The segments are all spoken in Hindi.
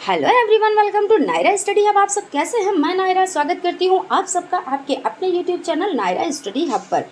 Hello everyone, welcome to Nayra study hub. आप सब कैसे हैं? मैं नायरा स्वागत करती हूं आप सबका आपके अपने YouTube channel Nayra study hub पर।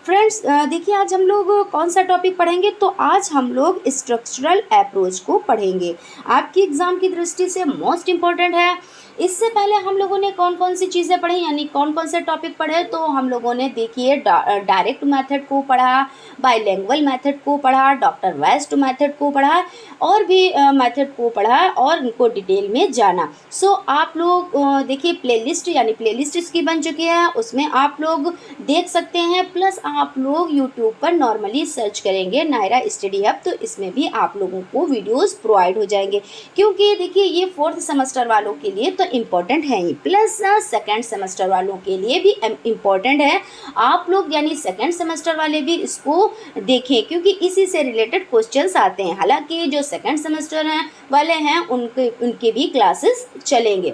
फ्रेंड्स, देखिए आज हम लोग कौन सा टॉपिक पढ़ेंगे। तो आज हम लोग स्ट्रक्चरल अप्रोच को पढ़ेंगे। आपकी एग्ज़ाम की दृष्टि से मोस्ट इम्पॉर्टेंट है। इससे पहले हम लोगों ने कौन कौन सी चीज़ें पढ़ी, यानी कौन कौन से टॉपिक पढ़े। तो हम लोगों ने देखिए डायरेक्ट मेथड को पढ़ा, बाइलिंगुअल मेथड को पढ़ा, डॉक्टर वेस्ट मेथड को पढ़ा और भी मेथड को पढ़ा और उनको डिटेल में जाना। सो आप लोग देखिए प्लेलिस्ट, यानी प्लेलिस्ट इसकी बन चुकी है, उसमें आप लोग देख सकते हैं। प्लस आप लोग यूट्यूब पर नॉर्मली सर्च करेंगे नायरा स्टडी हब, तो इसमें भी आप लोगों को वीडियोस प्रोवाइड हो जाएंगे। क्योंकि देखिए ये 4th सेमेस्टर वालों के लिए तो इम्पोर्टेंट है ही, प्लस 2nd सेमेस्टर वालों के लिए भी इम्पोर्टेंट है। आप लोग यानी 2nd सेमेस्टर वाले भी इसको देखें, क्योंकि इसी से रिलेटेड क्वेश्चंस आते हैं। हालांकि जो 2nd सेमेस्टर हैं वाले हैं उनके भी क्लासेस चलेंगे।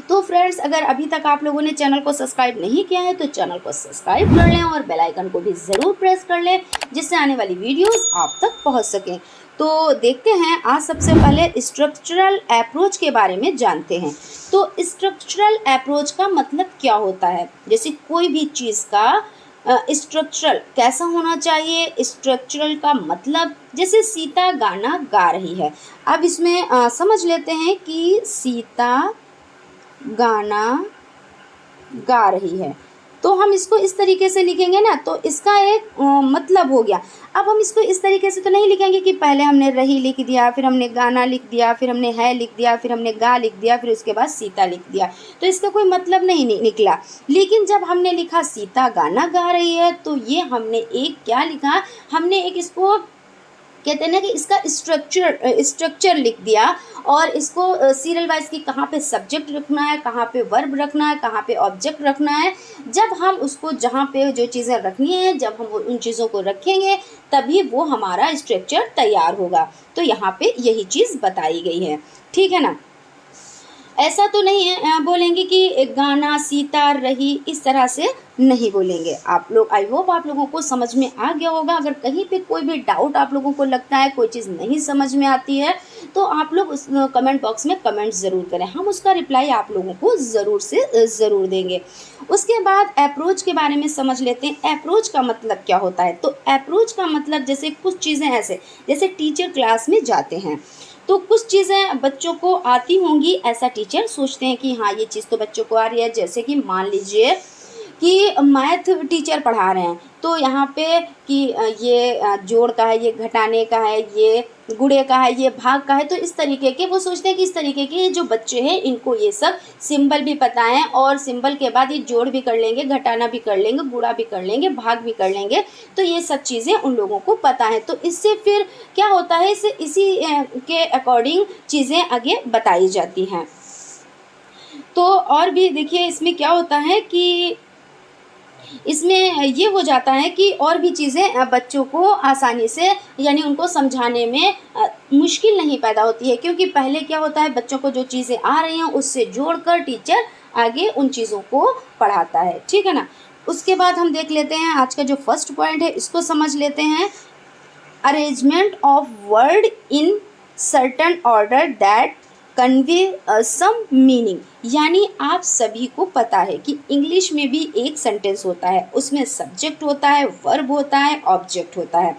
तो फ्रेंड्स, अगर अभी तक आप लोगों ने चैनल को सब्सक्राइब नहीं किया है तो चैनल को सब्सक्राइब कर लें और बेल आइकन को भी ज़रूर प्रेस कर लें, जिससे आने वाली वीडियोस आप तक पहुंच सकें। तो देखते हैं, आज सबसे पहले स्ट्रक्चरल अप्रोच के बारे में जानते हैं। तो स्ट्रक्चरल अप्रोच का मतलब क्या होता है? जैसे कोई भी चीज़ का स्ट्रक्चरल कैसा होना चाहिए, स्ट्रक्चरल का मतलब, जैसे सीता गाना गा रही है। अब इसमें समझ लेते हैं कि सीता गाना गा रही है, तो हम इसको इस तरीके से लिखेंगे ना, तो इसका एक मतलब हो गया। अब हम इसको इस तरीके से तो नहीं लिखेंगे कि पहले हमने रही लिख दिया, फिर हमने गाना लिख दिया, फिर हमने है लिख दिया, फिर हमने गा लिख दिया, फिर उसके बाद सीता लिख दिया, तो इसका कोई मतलब नहीं निकला। लेकिन जब हमने लिखा सीता गाना गा रही है, तो ये हमने एक क्या लिखा, हमने एक इसको कहते हैं ना कि इसका स्ट्रक्चर लिख दिया। और इसको सीरियल वाइज की कहाँ पे सब्जेक्ट रखना है, कहाँ पे वर्ब रखना है, कहाँ पे ऑब्जेक्ट रखना है। जब हम उसको जहाँ पे जो चीज़ें रखनी है, जब हम उन चीज़ों को रखेंगे, तभी वो हमारा स्ट्रक्चर तैयार होगा। तो यहाँ पे यही चीज़ बताई गई है, ठीक है ना। ऐसा तो नहीं है बोलेंगे कि गाना सीता रही, इस तरह से नहीं बोलेंगे आप लोग। आई होप आप लोगों को समझ में आ गया होगा। अगर कहीं पे कोई भी डाउट आप लोगों को लगता है, कोई चीज़ नहीं समझ में आती है, तो आप लोग उस कमेंट बॉक्स में कमेंट ज़रूर करें, हम उसका रिप्लाई आप लोगों को ज़रूर से ज़रूर देंगे। उसके बाद अप्रोच के बारे में समझ लेते हैं। अप्रोच का मतलब क्या होता है? तो अप्रोच का मतलब, जैसे कुछ चीज़ें ऐसे, जैसे टीचर क्लास में जाते हैं तो कुछ चीज़ें बच्चों को आती होंगी, ऐसा टीचर सोचते हैं कि हाँ ये चीज़ तो बच्चों को आ रही है। जैसे कि मान लीजिए कि मैथ टीचर पढ़ा रहे हैं, तो यहाँ पे कि ये जोड़ का है, ये घटाने का है, ये गुणे का है, ये भाग का है, तो इस तरीके के वो सोचते हैं कि इस तरीके के जो बच्चे हैं इनको ये सब सिंबल भी पता है, और सिंबल के बाद ये जोड़ भी कर लेंगे, घटाना भी कर लेंगे, गुणा भी कर लेंगे, भाग भी कर लेंगे। तो ये सब चीज़ें उन लोगों को पता है। तो इससे फिर क्या होता है, इसी के अकॉर्डिंग चीज़ें आगे बताई जाती हैं। तो और भी देखिए इसमें क्या होता है कि इसमें ये हो जाता है कि और भी चीज़ें बच्चों को आसानी से, यानी उनको समझाने में मुश्किल नहीं पैदा होती है। क्योंकि पहले क्या होता है, बच्चों को जो चीज़ें आ रही हैं उससे जोड़कर टीचर आगे उन चीज़ों को पढ़ाता है, ठीक है ना। उसके बाद हम देख लेते हैं आज का जो फर्स्ट पॉइंट है, इसको समझ लेते हैं। Arrangement of word in certain order that convey some meaning. यानी आप सभी को पता है कि इंग्लिश में भी एक सेंटेंस होता है, उसमें सब्जेक्ट होता है, वर्ब होता है, ऑब्जेक्ट होता है।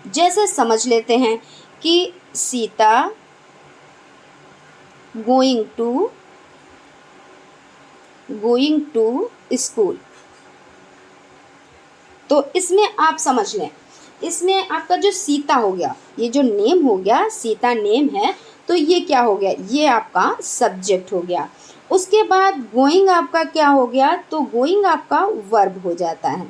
जैसे समझ लेते हैं कि सीता गोइंग टू स्कूल, तो इसमें आप समझ लें, इसमें आपका जो सीता हो गया, ये जो नेम हो गया, सीता नेम है, तो ये क्या हो गया, ये आपका सब्जेक्ट हो गया। उसके बाद गोइंग आपका क्या हो गया, तो गोइंग आपका वर्ब हो जाता है।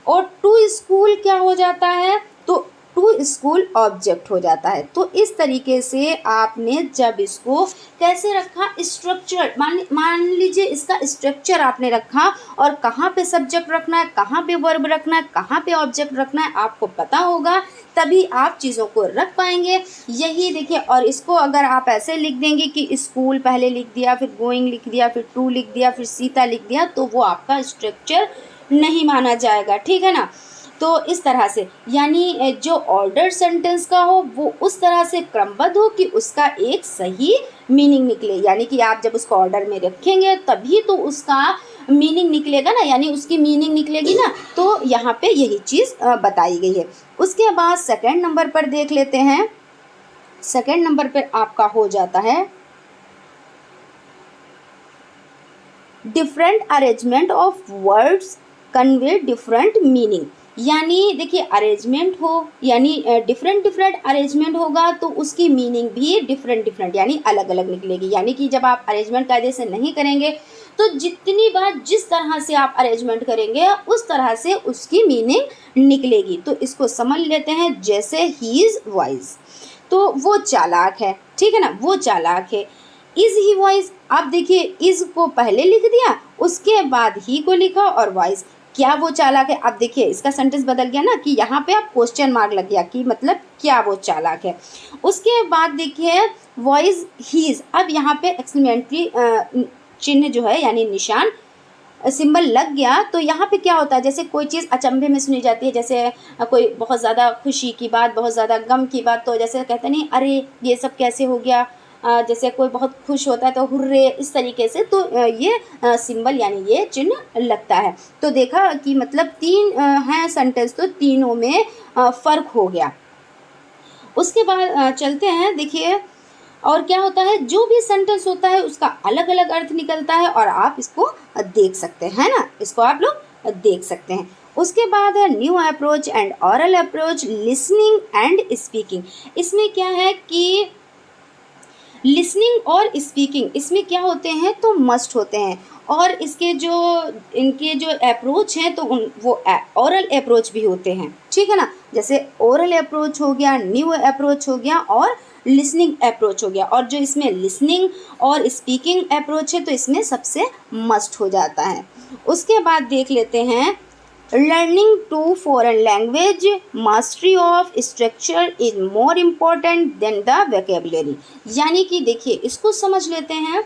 और टू स्कूल क्या हो जाता है, तो टू स्कूल ऑब्जेक्ट हो जाता है। तो इस तरीके से आपने जब इसको कैसे रखा, स्ट्रक्चर, मान लीजिए इसका स्ट्रक्चर आपने रखा, और कहाँ पे सब्जेक्ट रखना है, कहाँ पे वर्ब रखना है, कहाँ पे ऑब्जेक्ट रखना है, आपको पता होगा, तभी आप चीज़ों को रख पाएंगे। यही देखिए, और इसको अगर आप ऐसे लिख देंगे कि स्कूल पहले लिख दिया, फिर गोइंग लिख दिया, फिर टू लिख दिया, फिर सीता लिख दिया, तो वो आपका स्ट्रक्चर नहीं माना जाएगा, ठीक है ना। तो इस तरह से, यानी जो ऑर्डर सेंटेंस का हो वो उस तरह से क्रमबद्ध हो कि उसका एक सही मीनिंग निकले, यानी कि आप जब उसको ऑर्डर में रखेंगे तभी तो उसका मीनिंग निकलेगा ना, यानी उसकी मीनिंग निकलेगी ना। तो यहाँ पे यही चीज़ बताई गई है। उसके बाद सेकंड नंबर पर देख लेते हैं। सेकंड नंबर पर आपका हो जाता है different arrangement of words convey different meaning. यानी देखिए अरेंजमेंट हो, यानी डिफरेंट डिफरेंट अरेंजमेंट होगा तो उसकी मीनिंग भी डिफरेंट डिफरेंट यानी अलग अलग निकलेगी। यानी कि जब आप अरेंजमेंट कायदे से नहीं करेंगे तो जितनी बार जिस तरह से आप अरेंजमेंट करेंगे उस तरह से उसकी मीनिंग निकलेगी। तो इसको समझ लेते हैं। जैसे ही इज़ वाइज, तो वो चालाक है, ठीक है ना, वो चालाक है। इज ही वाइज, आप देखिए इज को पहले लिख दिया, उसके बाद ही को लिखा और वाइज, क्या वो चालाक है। अब देखिए इसका सेंटेंस बदल गया ना, कि यहाँ पे आप क्वेश्चन मार्क लग गया कि मतलब क्या वो चालाक है। उसके बाद देखिए वाइज हीज, अब यहाँ पे एक्सक्लेमेटरी चिन्ह जो है यानी निशान सिंबल लग गया। तो यहाँ पे क्या होता है, जैसे कोई चीज़ अचंभे में सुनी जाती है, जैसे कोई बहुत ज़्यादा खुशी की बात, बहुत ज़्यादा गम की बात, तो जैसे कहते नहीं अरे ये सब कैसे हो गया, जैसे कोई बहुत खुश होता है तो हुर्रे, इस तरीके से। तो ये सिंबल यानी ये चिन्ह लगता है। तो देखा कि मतलब तीन हैं सेंटेंस, तो तीनों में फ़र्क हो गया। उसके बाद चलते हैं, देखिए और क्या होता है, जो भी सेंटेंस होता है उसका अलग अलग अर्थ निकलता है और आप इसको देख सकते हैं ना, इसको आप लोग देख सकते हैं। उसके बाद है new approach and oral approach, listening and speaking. इसमें क्या है कि लिसनिंग और स्पीकिंग इसमें क्या होते हैं, तो मस्ट होते हैं। और इसके जो इनके जो अप्रोच हैं तो वो ओरल अप्रोच भी होते हैं, ठीक है ना। जैसे ओरल अप्रोच हो गया, न्यू अप्रोच हो गया और लिसनिंग अप्रोच हो गया। और जो इसमें लिसनिंग और स्पीकिंग अप्रोच है तो इसमें सबसे मस्ट हो जाता है। उसके बाद देख लेते हैं learning to foreign language, mastery of structure is more important than the vocabulary. यानी कि देखिए इसको समझ लेते हैं।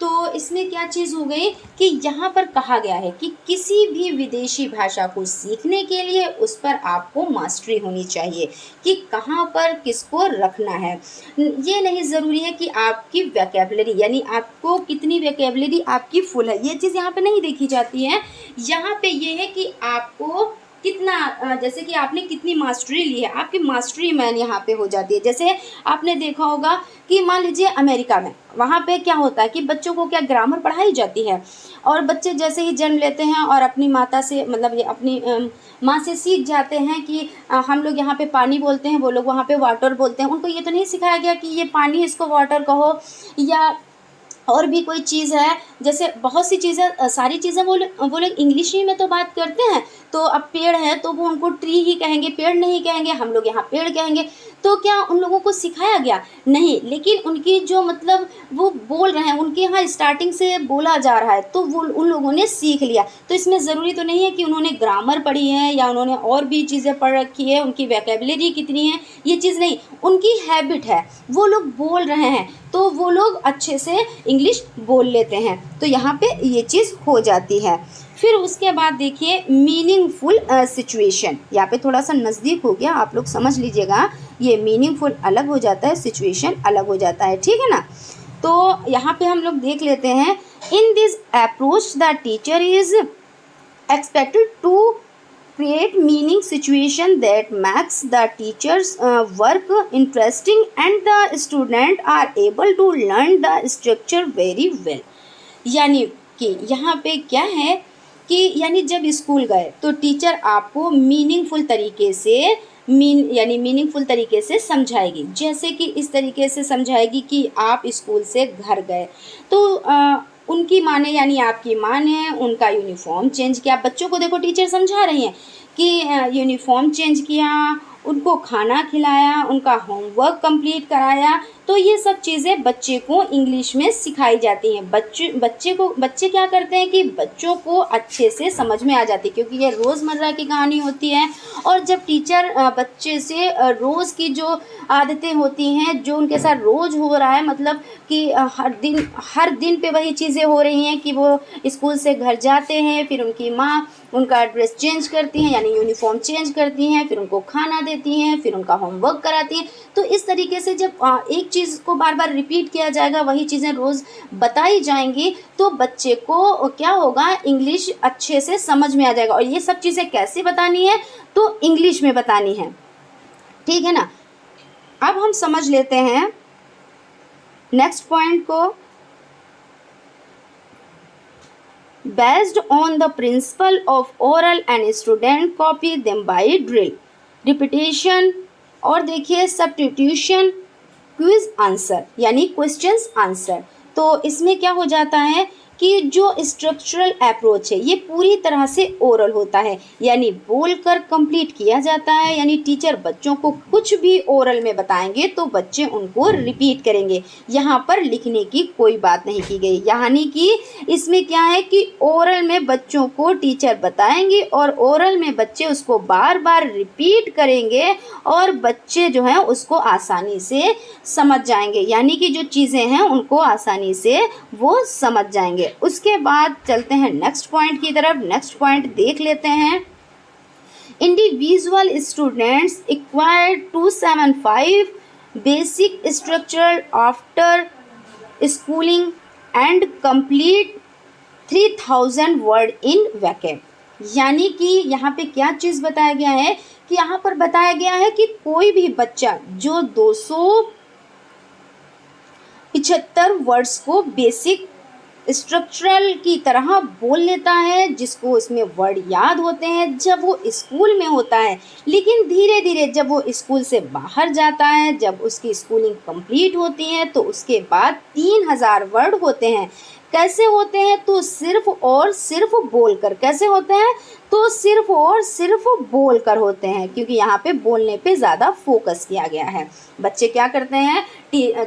तो इसमें क्या चीज़ हो गई कि यहाँ पर कहा गया है कि किसी भी विदेशी भाषा को सीखने के लिए उस पर आपको मास्टरी होनी चाहिए कि कहाँ पर किसको रखना है। ये नहीं ज़रूरी है कि आपकी वोकैबुलरी यानी आपको कितनी वोकैबुलरी आपकी फुल है, ये चीज़ यहाँ पे नहीं देखी जाती है। यहाँ पे ये है कि आपको कितना, जैसे कि आपने कितनी मास्टरी ली है, आपकी मास्टरी मैन यहाँ पे हो जाती है। जैसे आपने देखा होगा कि मान लीजिए अमेरिका में, वहाँ पे क्या होता है कि बच्चों को क्या ग्रामर पढ़ाई जाती है, और बच्चे जैसे ही जन्म लेते हैं और अपनी माता से मतलब ये अपनी माँ से सीख जाते हैं कि हम लोग यहाँ पे पानी बोलते हैं, वो लोग वहाँ पे वाटर बोलते हैं। उनको ये तो नहीं सिखाया गया कि ये पानी इसको वाटर कहो, या और भी कोई चीज़ है। जैसे बहुत सी चीज़ें, सारी चीज़ें वो लोग इंग्लिश ही में तो बात करते हैं। तो अब पेड़ है तो वो उनको ट्री ही कहेंगे, पेड़ नहीं कहेंगे, हम लोग यहाँ पेड़ कहेंगे। तो क्या उन लोगों को सिखाया गया? नहीं। लेकिन उनकी जो मतलब वो बोल रहे हैं, उनके यहाँ स्टार्टिंग से बोला जा रहा है तो वो उन लोगों ने सीख लिया। तो इसमें ज़रूरी तो नहीं है कि उन्होंने ग्रामर पढ़ी है या उन्होंने और भी चीज़ें पढ़ रखी है, उनकी वोकैबुलरी कितनी है, ये चीज़ नहीं, उनकी हैबिट है, वो लोग बोल रहे हैं तो वो लोग अच्छे से इंग्लिश बोल लेते हैं। तो यहाँ पे ये चीज़ हो जाती है। फिर उसके बाद देखिए मीनिंगफुल सिचुएशन, यहाँ पे थोड़ा सा नज़दीक हो गया, आप लोग समझ लीजिएगा। ये मीनिंगफुल अलग हो जाता है, सिचुएशन अलग हो जाता है, ठीक है ना। तो यहाँ पे हम लोग देख लेते हैं in this approach the teacher is expected to create meaning situation that makes the teacher's work interesting and the student are able to learn the structure very well। यानी कि यहाँ पे क्या है कि यानी जब स्कूल गए तो टीचर आपको मीनिंगफुल तरीके से मीनिंगफुल तरीके से समझाएगी। जैसे कि इस तरीके से समझाएगी कि आप स्कूल से घर गए तो उनकी माँ ने यानी आपकी माँ ने उनका यूनिफॉर्म चेंज किया। बच्चों को देखो टीचर समझा रही हैं कि यूनिफॉर्म चेंज किया, उनको खाना खिलाया, उनका होमवर्क कंप्लीट कराया। तो ये सब चीज़ें बच्चे को इंग्लिश में सिखाई जाती हैं। बच्चे क्या करते हैं कि बच्चों को अच्छे से समझ में आ जाती है, क्योंकि ये रोज़मर्रा की कहानी होती है। और जब टीचर बच्चे से रोज़ की जो आदतें होती हैं, जो उनके साथ रोज़ हो रहा है, मतलब कि हर दिन पे वही चीज़ें हो रही हैं कि वो स्कूल से घर जाते हैं, फिर उनकी माँ उनका ड्रेस चेंज करती हैं, यानी यूनिफॉर्म चेंज करती हैं, फिर उनको खाना देती हैं, फिर उनका होमवर्क कराती हैं। तो इस तरीके से जब एक चीज़ को बार बार रिपीट किया जाएगा, वही चीज़ें रोज़ बताई जाएंगी, तो बच्चे को क्या होगा, इंग्लिश अच्छे से समझ में आ जाएगा। और ये सब चीज़ें कैसे बतानी है, तो इंग्लिश में बतानी है, ठीक है ना। अब हम समझ लेते हैं नेक्स्ट पॉइंट को। Based on the principle of oral and student copy them by drill, repetition और देखिए सब्स्टिट्यूशन, क्विज आंसर यानी क्वेश्चंस आंसर। तो इसमें क्या हो जाता है कि जो स्ट्रक्चरल अप्रोच है ये पूरी तरह से ओरल होता है, यानी बोलकर कंप्लीट किया जाता है। यानी टीचर बच्चों को कुछ भी ओरल में बताएंगे तो बच्चे उनको रिपीट करेंगे। यहाँ पर लिखने की कोई बात नहीं की गई, यानी कि इसमें क्या है कि ओरल में बच्चों को टीचर बताएंगे और ओरल में बच्चे उसको बार बार रिपीट करेंगे और बच्चे जो हैं उसको आसानी से समझ जाएंगे, यानी कि जो चीज़ें हैं उनको आसानी से वो समझ जाएंगे। उसके बाद चलते हैं नेक्स्ट पॉइंट की तरफ। नेक्स्ट पॉइंट देख लेते हैं। Individual students acquire 275 basic structure after schooling and complete 3000 word in vocab. यानी कि यहाँ पे क्या चीज़ बताया गया है कि यहाँ पर बताया गया है कि कोई भी बच्चा जो 275 वर्ड्स को बेसिक स्ट्रक्चरल की तरह बोल लेता है, जिसको उसमें वर्ड याद होते हैं जब वो स्कूल में होता है, लेकिन धीरे धीरे जब वो स्कूल से बाहर जाता है, जब उसकी स्कूलिंग कंप्लीट होती है, तो उसके बाद 3000 वर्ड होते हैं। कैसे होते हैं, तो सिर्फ और सिर्फ बोलकर। कैसे होते हैं, तो सिर्फ और सिर्फ बोलकर होते हैं, क्योंकि यहाँ पे बोलने पे ज़्यादा फोकस किया गया है। बच्चे क्या करते हैं,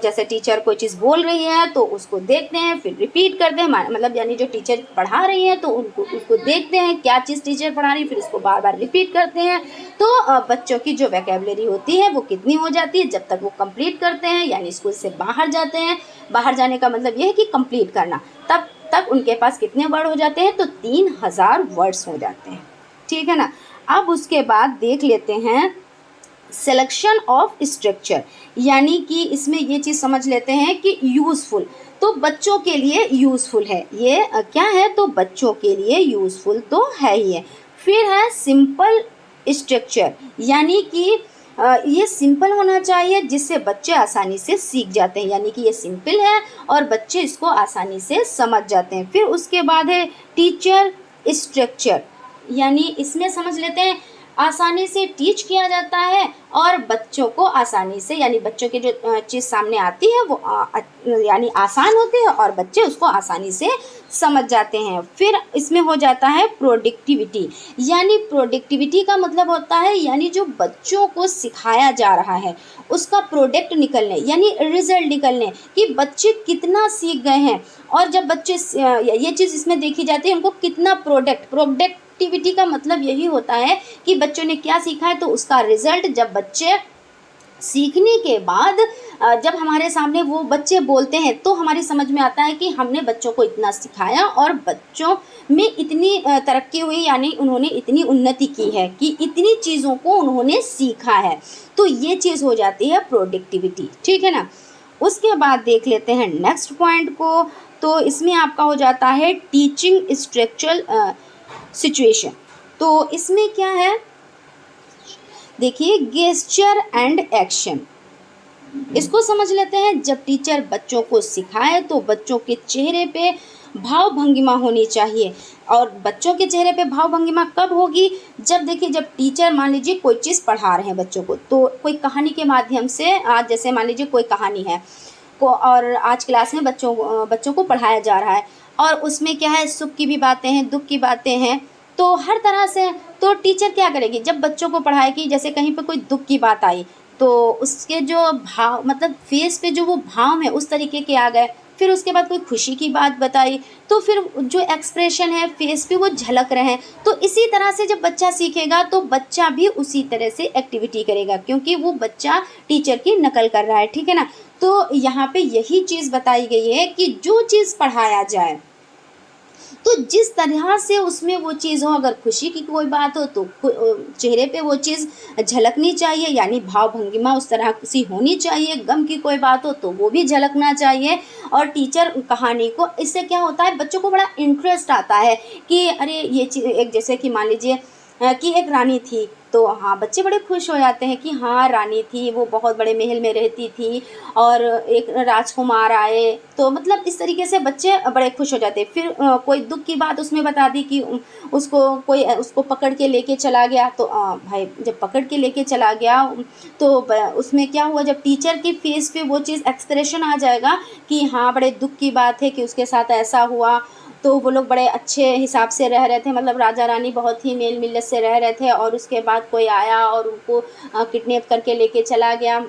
जैसे टीचर कोई चीज़ बोल रही है तो उसको देखते हैं, फिर रिपीट करते हैं, मतलब यानी जो टीचर पढ़ा रही है तो उसको देखते हैं क्या चीज़ टीचर पढ़ा रही है, फिर उसको बार बार रिपीट करते हैं। तो बच्चों की जो वोकैबुलरी होती है वो कितनी हो जाती है, जब तक वो कंप्लीट करते हैं, यानी स्कूल से बाहर जाते हैं। बाहर जाने का मतलब ये है कि कंप्लीट करना, तब तक उनके पास कितने वर्ड हो जाते हैं, तो 3000 वर्ड्स हो जाते हैं, ठीक है ना। अब उसके बाद देख लेते हैं सिलेक्शन ऑफ स्ट्रक्चर, यानी कि इसमें ये चीज़ समझ लेते हैं कि यूज़फुल, तो बच्चों के लिए यूज़फुल है ये क्या है, तो बच्चों के लिए यूज़फुल तो है ही है। फिर है सिंपल स्ट्रक्चर, यानी कि ये सिंपल होना चाहिए जिससे बच्चे आसानी से सीख जाते हैं, यानी कि ये सिंपल है और बच्चे इसको आसानी से समझ जाते हैं। फिर उसके बाद है टीचर स्ट्रक्चर, यानी इसमें समझ लेते हैं आसानी से टीच किया जाता है और बच्चों को आसानी से, यानी बच्चों की जो चीज़ सामने आती है वो यानी आसान होती है और बच्चे उसको आसानी से समझ जाते हैं। फिर इसमें हो जाता है प्रोडक्टिविटी, यानी प्रोडक्टिविटी का मतलब होता है यानी जो बच्चों को सिखाया जा रहा है उसका प्रोडक्ट निकलने, यानी रिजल्ट निकलने कि बच्चे कितना सीख गए हैं। और जब बच्चे ये चीज़ इसमें देखी जाती है उनको कितना प्रोडक्टिविटी का मतलब यही होता है कि बच्चों ने क्या सीखा है, तो उसका रिजल्ट जब बच्चे सीखने के बाद जब हमारे सामने वो बच्चे बोलते हैं तो हमारी समझ में आता है कि हमने बच्चों को इतना सिखाया और बच्चों में इतनी तरक्की हुई, यानी उन्होंने इतनी उन्नति की है कि इतनी चीज़ों को उन्होंने सीखा है। तो ये चीज़ हो जाती है प्रोडक्टिविटी, ठीक है ना। उसके बाद देख लेते हैं नेक्स्ट पॉइंट को। तो इसमें आपका हो जाता है टीचिंग स्ट्रक्चरल सिचुएशन। तो इसमें क्या है, देखिए गेस्चर एंड एक्शन, इसको समझ लेते हैं। जब टीचर बच्चों को सिखाए तो बच्चों के चेहरे पे भाव भंगिमा होनी चाहिए। और बच्चों के चेहरे पे भाव भंगिमा कब होगी, जब देखिए जब टीचर मान लीजिए कोई चीज़ पढ़ा रहे हैं बच्चों को, तो कोई कहानी के माध्यम से, आज जैसे मान लीजिए कोई कहानी है को और आज क्लास में बच्चों को पढ़ाया जा रहा है और उसमें क्या है, सुख की भी बातें हैं, दुख की बातें हैं, तो हर तरह से तो टीचर क्या करेगी, जब बच्चों को पढ़ाएगी, जैसे कहीं पे कोई दुख की बात आई तो उसके जो भाव मतलब फेस पे जो वो भाव है उस तरीके के आ गए। फिर उसके बाद कोई खुशी की बात बताई, तो फिर जो एक्सप्रेशन है फेस पे वो झलक रहे हैं। तो इसी तरह से जब बच्चा सीखेगा तो बच्चा भी उसी तरह से एक्टिविटी करेगा, क्योंकि वो बच्चा टीचर की नकल कर रहा है, ठीक है ना। तो यहाँ पे यही चीज़ बताई गई है कि जो चीज़ पढ़ाया जाए तो जिस तरह से उसमें वो चीज़ हो, अगर खुशी की कोई बात हो तो चेहरे पे वो चीज़ झलकनी चाहिए, यानी भाव भंगिमा उस तरह सी होनी चाहिए। गम की कोई बात हो तो वो भी झलकना चाहिए। और टीचर कहानी को, इससे क्या होता है बच्चों को बड़ा इंटरेस्ट आता है कि अरे ये चीज़, एक जैसे कि मान लीजिए कि एक रानी थी, तो हाँ बच्चे बड़े खुश हो जाते हैं कि हाँ रानी थी, वो बहुत बड़े महल में रहती थी और एक राजकुमार आए, तो मतलब इस तरीके से बच्चे बड़े खुश हो जाते हैं। फिर कोई दुख की बात उसमें बता दी कि उसको कोई उसको पकड़ के लेके चला गया, तो भाई जब पकड़ के लेके चला गया तो उसमें क्या हुआ, जब टीचर के फेस पे वो चीज़ एक्सप्रेशन आ जाएगा कि हाँ बड़े दुख की बात है कि उसके साथ ऐसा हुआ, तो वो लोग बड़े अच्छे हिसाब से रह रहे थे, मतलब राजा रानी बहुत ही मेल मिलत से रह रहे थे, और उसके बाद कोई आया और उनको किडनैप करके लेके चला गया।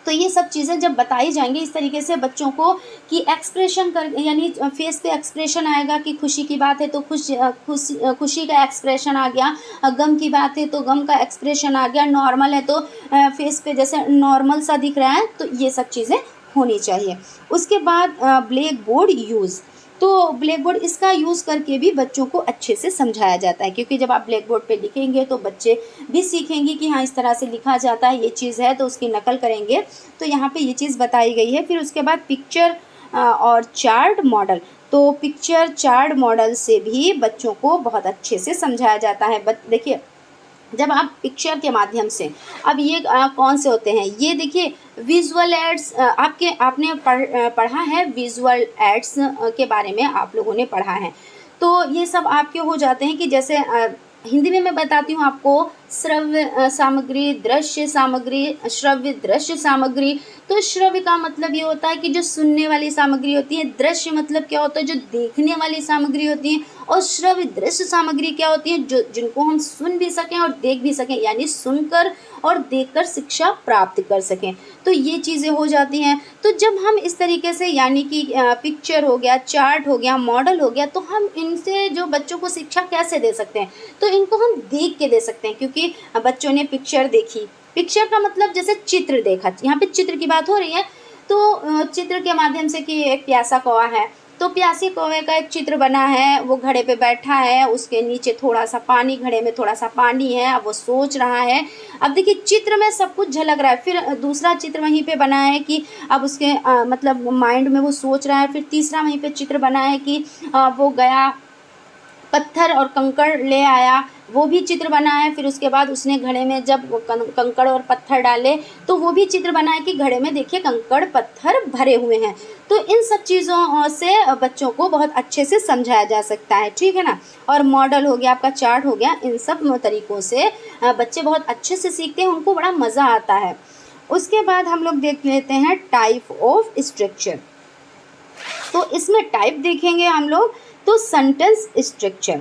तो ये सब चीज़ें जब बताई जाएंगी इस तरीके से बच्चों को कि एक्सप्रेशन कर, यानी फेस पे एक्सप्रेशन आएगा कि खुशी की बात है तो खुशी का एक्सप्रेशन आ गया, गम की बात है तो गम का एक्सप्रेशन आ गया, नॉर्मल है तो फेस पे जैसे नॉर्मल सा दिख रहा है, तो ये सब चीज़ें होनी चाहिए। उसके बाद ब्लैक बोर्ड यूज़, तो ब्लैक बोर्ड इसका यूज़ करके भी बच्चों को अच्छे से समझाया जाता है, क्योंकि जब आप ब्लैक बोर्ड पे लिखेंगे तो बच्चे भी सीखेंगे कि हाँ इस तरह से लिखा जाता है, ये चीज़ है, तो उसकी नकल करेंगे। तो यहाँ पे ये चीज़ बताई गई है। फिर उसके बाद पिक्चर और चार्ट मॉडल, तो पिक्चर चार्ट मॉडल से भी बच्चों को बहुत अच्छे से समझाया जाता है। देखिए जब आप पिक्चर के माध्यम से, अब ये कौन से होते हैं, ये देखिए विजुअल एड्स, आपने पढ़ा है विजुअल एड्स के बारे में, आप लोगों ने पढ़ा है। तो ये सब आपके हो जाते हैं कि जैसे हिंदी में मैं बताती हूँ आपको, श्रव्य सामग्री, दृश्य सामग्री, श्रव्य दृश्य सामग्री। तो श्रव्य का मतलब ये होता है कि जो सुनने वाली सामग्री होती है, दृश्य मतलब क्या होता है जो देखने वाली सामग्री होती है, और श्रव्य दृश्य सामग्री क्या होती है जो जिनको हम सुन भी सकें और देख भी सकें, यानी सुनकर और देखकर शिक्षा प्राप्त कर सकें। तो ये चीज़ें हो जाती हैं। तो जब हम इस तरीके से, यानी कि पिक्चर हो गया, चार्ट हो गया, मॉडल हो गया, तो हम इनसे जो बच्चों को शिक्षा कैसे दे सकते हैं, तो इनको हम देख के दे सकते हैं, क्योंकि बच्चों ने पिक्चर देखी, पिक्चर का मतलब जैसे चित्र देखा, यहाँ पे चित्र की बात हो रही है, तो चित्र के माध्यम से कि एक प्यासा कौवा है, तो प्यासी कौवे का एक चित्र बना है, वो घड़े पे बैठा है, उसके नीचे थोड़ा सा पानी, घड़े में थोड़ा सा पानी है, अब वो सोच रहा है। अब देखिए चित्र में सब कुछ झलक रहा है। फिर दूसरा चित्र वहीं पे बना है कि अब उसके मतलब माइंड में वो सोच रहा है। फिर तीसरा वहीं पे चित्र बना है कि वो गया पत्थर और कंकड़ ले आया, वो भी चित्र बना है। फिर उसके बाद उसने घड़े में जब कंकड़ और पत्थर डाले, तो वो भी चित्र बना है कि घड़े में देखिए कंकड़ पत्थर भरे हुए हैं। तो इन सब चीज़ों से बच्चों को बहुत अच्छे से समझाया जा सकता है, ठीक है ना। और मॉडल हो गया, आपका चार्ट हो गया, इन सब तरीक़ों से बच्चे बहुत अच्छे से सीखते हैं, उनको बड़ा मज़ा आता है। उसके बाद हम लोग देख लेते हैं टाइप ऑफ स्ट्रक्चर। तो इसमें टाइप देखेंगे हम लोग, तो सेंटेंस स्ट्रक्चर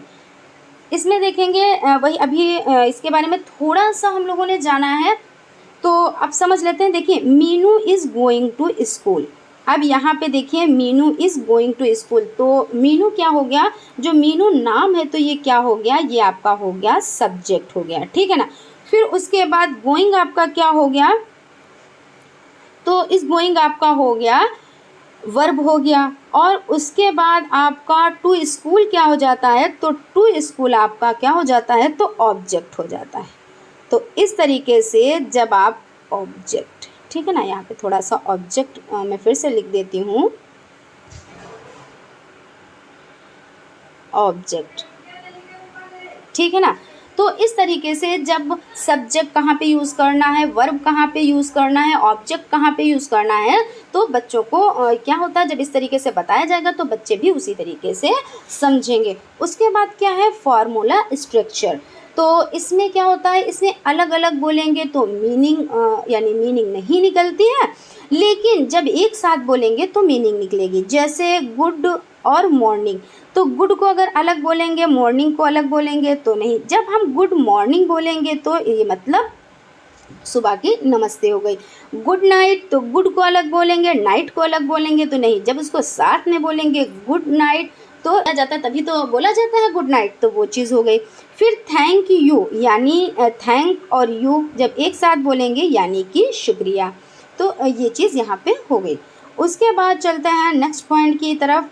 इसमें देखेंगे, वही अभी इसके बारे में थोड़ा सा हम लोगों ने जाना है, तो अब समझ लेते हैं। देखिए Meenu is going to school, अब यहाँ पे देखिए Meenu is going to school, तो मीनू क्या हो गया, जो मीनू नाम है तो ये क्या हो गया, ये आपका हो गया सब्जेक्ट हो गया, ठीक है ना। फिर उसके बाद गोइंग आपका क्या हो गया, तो इस गोइंग आपका हो गया वर्ब हो गया। और उसके बाद आपका टू स्कूल क्या हो जाता है, तो टू स्कूल आपका क्या हो जाता है, तो ऑब्जेक्ट हो जाता है। तो इस तरीके से जब आप ऑब्जेक्ट, ठीक है ना, यहाँ पे थोड़ा सा ऑब्जेक्ट मैं फिर से लिख देती हूँ, ऑब्जेक्ट, ठीक है ना। तो इस तरीके से जब सब्जेक्ट कहाँ पे यूज़ करना है, वर्ब कहाँ पे यूज़ करना है, ऑब्जेक्ट कहाँ पे यूज़ करना है, तो बच्चों को क्या होता है, जब इस तरीके से बताया जाएगा तो बच्चे भी उसी तरीके से समझेंगे। उसके बाद क्या है, फार्मूला स्ट्रक्चर। तो इसमें क्या होता है, इसमें अलग अलग बोलेंगे तो मीनिंग यानी मीनिंग नहीं निकलती है, लेकिन जब एक साथ बोलेंगे तो मीनिंग निकलेगी। जैसे गुड और मॉर्निंग, तो गुड को अगर अलग बोलेंगे, मॉर्निंग को अलग बोलेंगे तो नहीं। जब हम गुड मॉर्निंग बोलेंगे तो ये मतलब सुबह की नमस्ते हो गई। गुड नाइट, तो गुड को अलग बोलेंगे, नाइट को अलग बोलेंगे तो नहीं, जब उसको साथ में बोलेंगे गुड नाइट तो जाता है, तभी तो बोला जाता है गुड नाइट, तो वो चीज़ हो गई। फिर थैंक यू, यानी थैंक और यू जब एक साथ बोलेंगे यानी कि शुक्रिया, तो ये चीज़ यहाँ पे हो गई। उसके बाद चलते हैं नेक्स्ट पॉइंट की तरफ।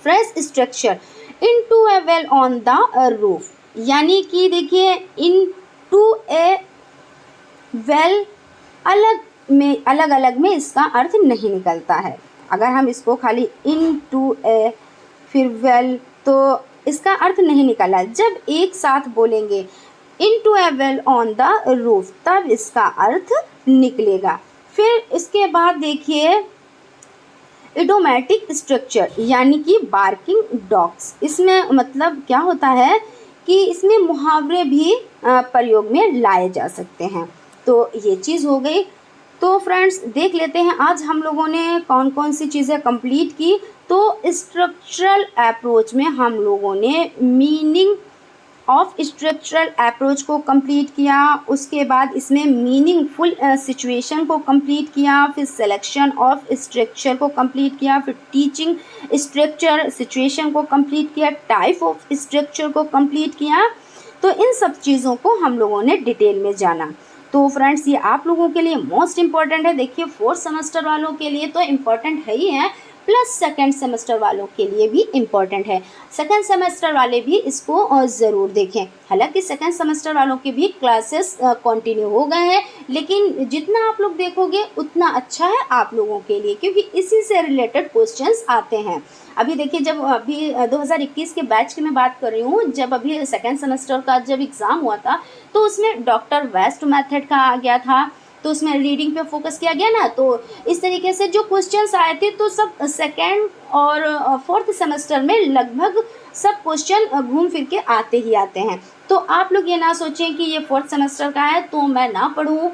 Fresh structure, in to a well on the roof, यानी कि देखिए इन टू ए वेल अलग अलग में इसका अर्थ नहीं निकलता है। अगर हम इसको खाली इन टू ए फिर वेल तो इसका अर्थ नहीं निकला। जब एक साथ बोलेंगे in to a well on the roof तब इसका अर्थ निकलेगा। फिर इसके बाद देखिए इडोमेटिक स्ट्रक्चर, यानी कि बार्किंग डॉग्स, इसमें मतलब क्या होता है कि इसमें मुहावरे भी प्रयोग में लाए जा सकते हैं, तो ये चीज़ हो गई। तो फ्रेंड्स देख लेते हैं आज हम लोगों ने कौन कौन सी चीज़ें कंप्लीट की। तो स्ट्रक्चरल अप्रोच में हम लोगों ने मीनिंग ऑफ स्ट्रक्चरल अप्रोच को कंप्लीट किया, उसके बाद इसमें मीनिंगफुल सिचुएशन को कंप्लीट किया, फिर सिलेक्शन ऑफ स्ट्रक्चर को कंप्लीट किया, फिर टीचिंग स्ट्रक्चर सिचुएशन को कंप्लीट किया, टाइप ऑफ स्ट्रक्चर को कंप्लीट किया। तो इन सब चीज़ों को हम लोगों ने डिटेल में जाना। तो फ्रेंड्स ये आप लोगों के लिए मोस्ट इम्पॉर्टेंट है। देखिए फोर्थ सेमेस्टर वालों के लिए तो इम्पॉर्टेंट है ही है, प्लस सेकेंड सेमेस्टर वालों के लिए भी इम्पॉर्टेंट है। सेकेंड सेमेस्टर वाले भी इसको ज़रूर देखें। हालांकि सेकेंड सेमेस्टर वालों के भी क्लासेस कंटिन्यू हो गए हैं, लेकिन जितना आप लोग देखोगे उतना अच्छा है आप लोगों के लिए, क्योंकि इसी से रिलेटेड क्वेश्चंस आते हैं। अभी देखिए जब अभी 2021 के बैच की मैं बात कर रही हूँ, जब अभी सेकेंड सेमेस्टर का जब एग्ज़ाम हुआ था तो उसमें डॉक्टर वेस्ट मेथड का आ गया था, तो उसमें रीडिंग पे फोकस किया गया ना, तो इस तरीके से जो क्वेश्चंस आए थे तो सब सेकेंड और फोर्थ सेमेस्टर में लगभग सब क्वेश्चन घूम फिर के आते ही आते हैं। तो आप लोग ये ना सोचें कि ये फोर्थ सेमेस्टर का है तो मैं ना पढ़ूँ,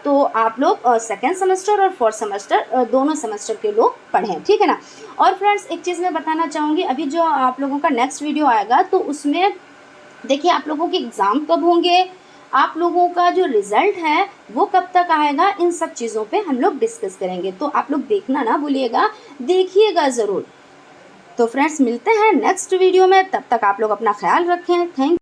तो आप लोग सेकेंड सेमेस्टर और फोर्थ सेमेस्टर दोनों सेमेस्टर के लोग पढ़ें, ठीक है ना। और फ्रेंड्स एक चीज़ मैं बताना चाहूँगी, अभी जो आप लोगों का नेक्स्ट वीडियो आएगा तो उसमें देखिए आप लोगों के एग्ज़ाम कब होंगे, आप लोगों का जो रिज़ल्ट है वो कब तक आएगा, इन सब चीज़ों पे हम लोग डिस्कस करेंगे। तो आप लोग देखना ना भूलिएगा, देखिएगा ज़रूर। तो फ्रेंड्स मिलते हैं नेक्स्ट वीडियो में, तब तक आप लोग अपना ख्याल रखें। थैंक